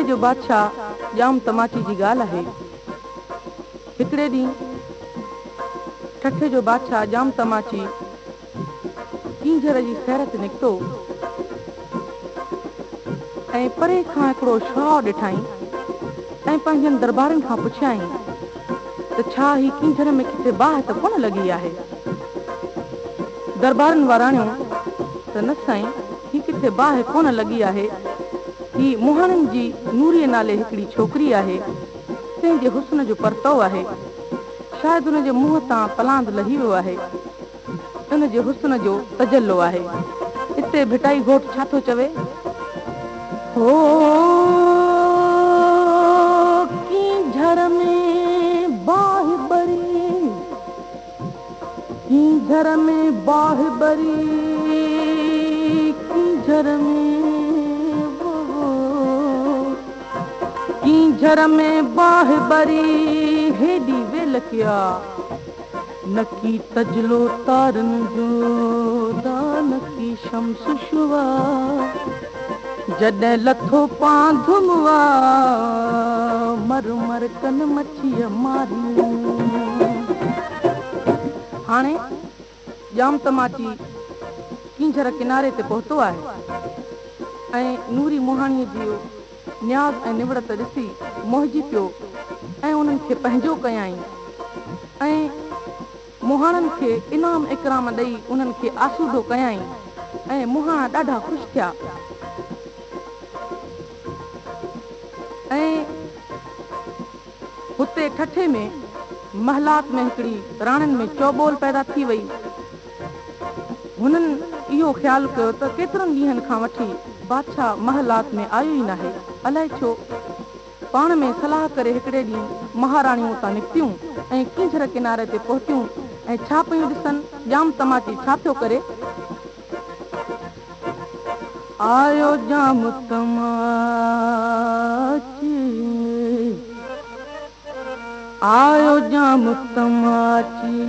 जो बादशाह जाम तमाची जी ॻाल्हि आहे। हिकिड़े ॾींहुं ठठे जो बादशाह जाम तमाची कींझर जी सैर ते निकितो ऐं परे खां हिकिड़ो शाह ॾिठईं ऐं पंहिंजनि दरबारनि खां पुछियईं त छा ही कींझर में किथे बाहि त कोन लॻी आहे। दरबारनि वाराणियूं त न साईं, ही किथे बाहि कोन लॻी आहे, ही मुहाणनि जी नूरीअ नाले हिकिड़ी छोकिरी आहे, तंहिंजे हुस्न जो परतव आहे, शायदि हुन जे मुंहं तां पलांद लही वियो आहे, हुन जे हुस्न जो तजल्लो आहे। हिते भिटाई घोट छा थो चवे? हो कींझर में बाहि बरी, कींझर में बाहि बरी, कींझर में कींझर में बाहि बरी, हेॾी वेल किया नकी तजलो तारन जो दानकी शम्स शुवा, जॾहिं लथो पांधुमवा मर मर कन मच्छीअ मारियूं। हाणे जाम तमाची कींझर किनारे ते पहुतो आहे ऐं नूरी मुहाणीअ जो न्याज़ ऐं निवड़त ॾिसी मोहिजी पियो ऐं उन्हनि खे पंहिंजो कयाईं ऐं मुहाणनि खे इनाम इकराम ॾेई उन्हनि खे आसूदो कयाईं ऐं मुहाणा ॾाढा ख़ुशि थिया ऐं हुते ठठे में महलात में हिकिड़ी राणियुनि में चौबोल पैदा थी वई। हुननि इहो ख़्यालु कयो त केतिरनि ॾींहंनि खां वठी बादशाह महलात में आयो ई नाहे, अलाए छो। पाण में सलाह करे हिकिड़े ॾींहुं महाराणियूं उतां निकितियूं ऐं कींझर किनारे ते पहुतियूं ऐं छा पियूं ॾिसनि, जाम तमाची छा पियो करे? आयो जाम तमाची, आयो जाम तमाची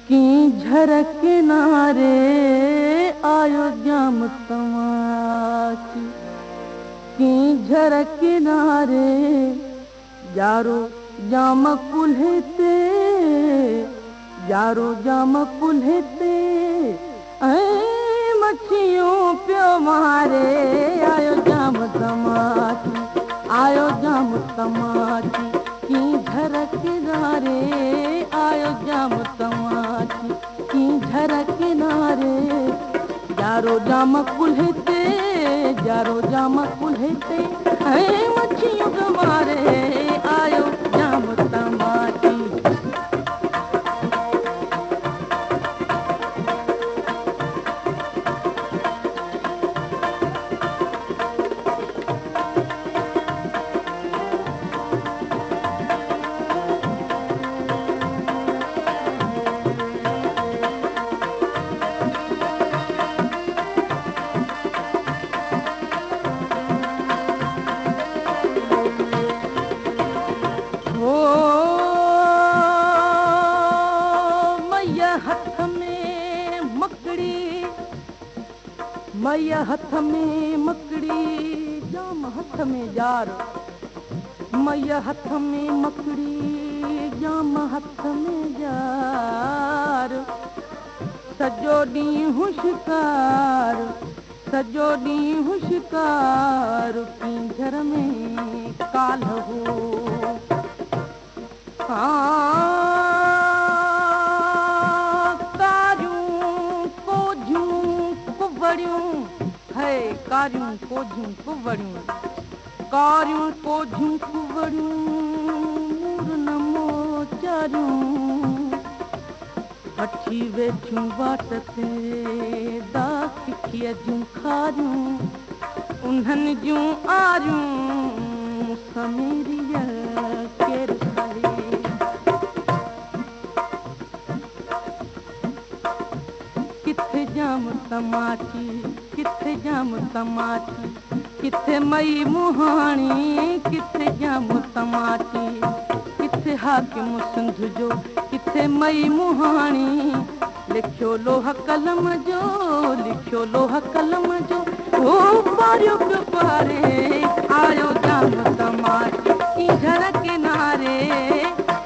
कींझर किनारे, आयो जाम तमाची कींझर किनारे, यारो जाम कुल्हे ते, यारो जाम कुल्हे ते ऐं मच्छियूं पियो मारे। आयो जाम तमाची, आयो जाम तमाची कींझर किनारे, आयो जाम तमाची कींझर किनारे, यारो जाम कुल्हे ते, यारो जाम कुल्हे ते ऐं मच्छियूं पियो मारे। आयो जाम तमाची। मैया हथ में मकड़ी, जाम हथ में जार, मैया हथ में मकड़ी, जाम हथ में जार, सॼो ॾींहुं शिकार, सॼो ॾींहुं शिकार, कींझर में काल्ह हो। है कारियूं कोझियूं कुवड़ियूं, कारियूं कोझियूं कुवड़ियूं, मूर नमो चारियूं, अठी वेठियूं वाट ते दाखिखीअ जूं खारियूं, उन्हनि जूं आरियूं समीरीअ केरु सहे। किथे जाम तमाची, किथे जाम तमाची, किथे मई मुहाणी, किथे जाम तमाची, किथे हाकिम सिंध जो, किथे मई मुहाणी, लिखियो लोह कलम जो, लिखियो लोह कलम जो, ओ पारियो पियो पारे। आयो जाम तमाची की घर किनारे,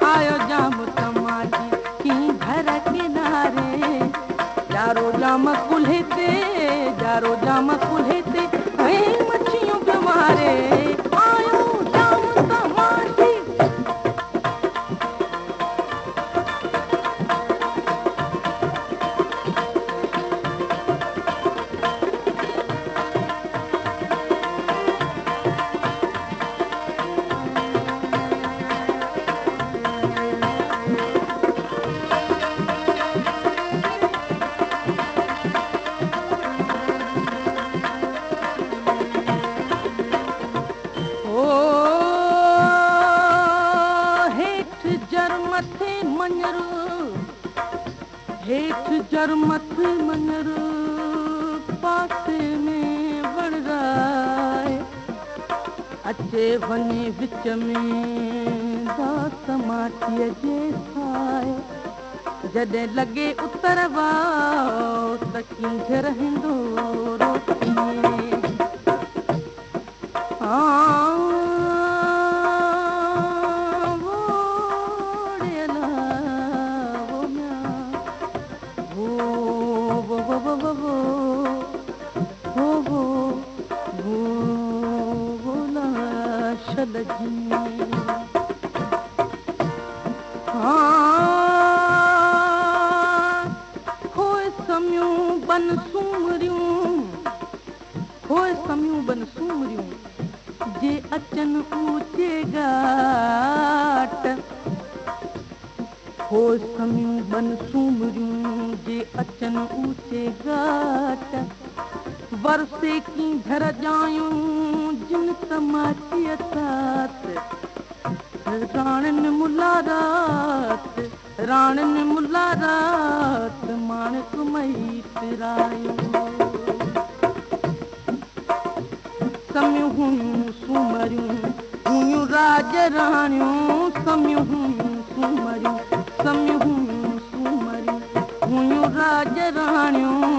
आयो जाम तमाची की घर किनारे। जारो जाम कुल्हे ते, जारो जाम कुल्हे ते, ऐं मच्छियों के मारे आयो जाम तमाची। हेठ जर मथे मंजर पासे में वण राय, अचे वञे विच में दास माटीअ जे साए। जॾहिं लॻे उतर वाओ त कींझ रहंदो रोटीअ। खोए समियूं बन सूमरियूं, खोए समियूं बन सूमरियूं जे अचनि ऊचे घाट। खोए समियूं बन सूमरियूं जे अचनि ऊचे घाट। वरसे की घर जायूं जिन तमाचीअ साथ, राणनि मुलारात, राणनि मुलारात माणक मई तिरायूं। समियूं हुयूं सूमरियूं हुयूं राज राणियूं, समियूं हुयूं सूमरियूं, समियूं हुयूं सूमरियूं हुयूं राज राणियूं।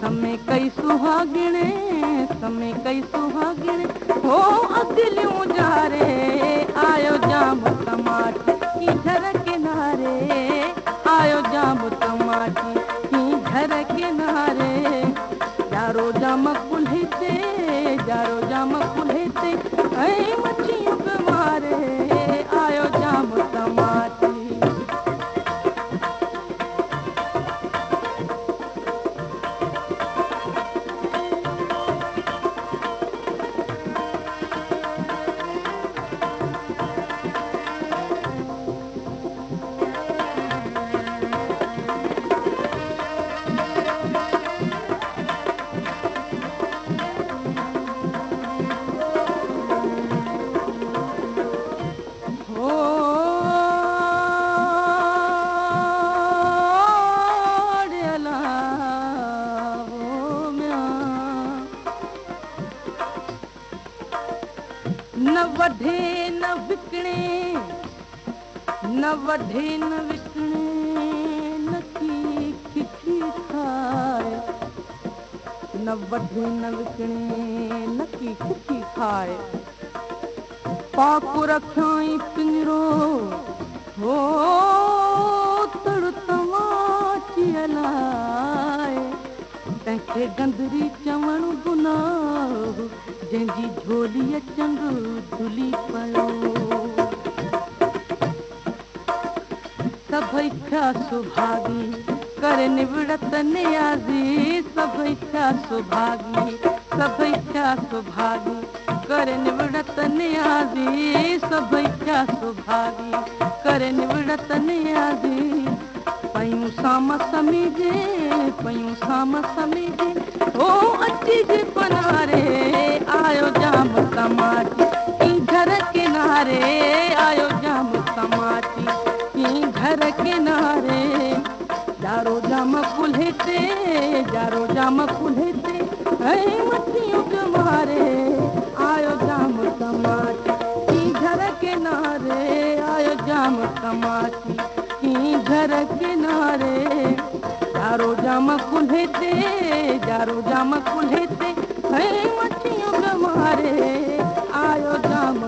समय कई सुहागिणे, समय कई सुहागिणे हो अदिलियूं जारे। आयो जाम तमाची की घर किनारे, आयो जाम तमाची की घर किनारे। जारो जाम कुल्हे ते, जारो जाम कुल्हे ते, ऐं मच्छियों के मारे आयो जाम तमाची। न वढे न विकणे, न वढे न विकणे, नकी खिखी खाए। न वढे न विकणे नकी खिखी खाए। पाको रखियाई पिंजरो हो तड़ तमाचीअ लाइ। तंहिंखे गंदरी चवण गुनाह, जंहिंजी झोलीअ चंग धुली पियो। सभई थिया सुभागी करे निवड़त नियाज़ी, सभई थिया सुभागी, सभई थिया सुभागी करे निवड़त नियाज़ी, सभई थिया सुभागी करे निवड़त नियाज़ी। पयूं साम समीजे, पयूं साम समीजे ओ अची जे पनारे। आयो जाम तमाची की घर किनारे, आयो जाम तमाची की घर किनारे। जारो जाम कुल्हे ते, जारो जाम कुल्हे ते, ऐं मच्छियों के मारे आयो जाम तमाची की घर किनारे, आयो जाम तमाची की घर किनारे। जारो जाम कुल्हे ते, जारो जाम कुल्हे ते, ऐं मच्छियों के मारे आयो जाम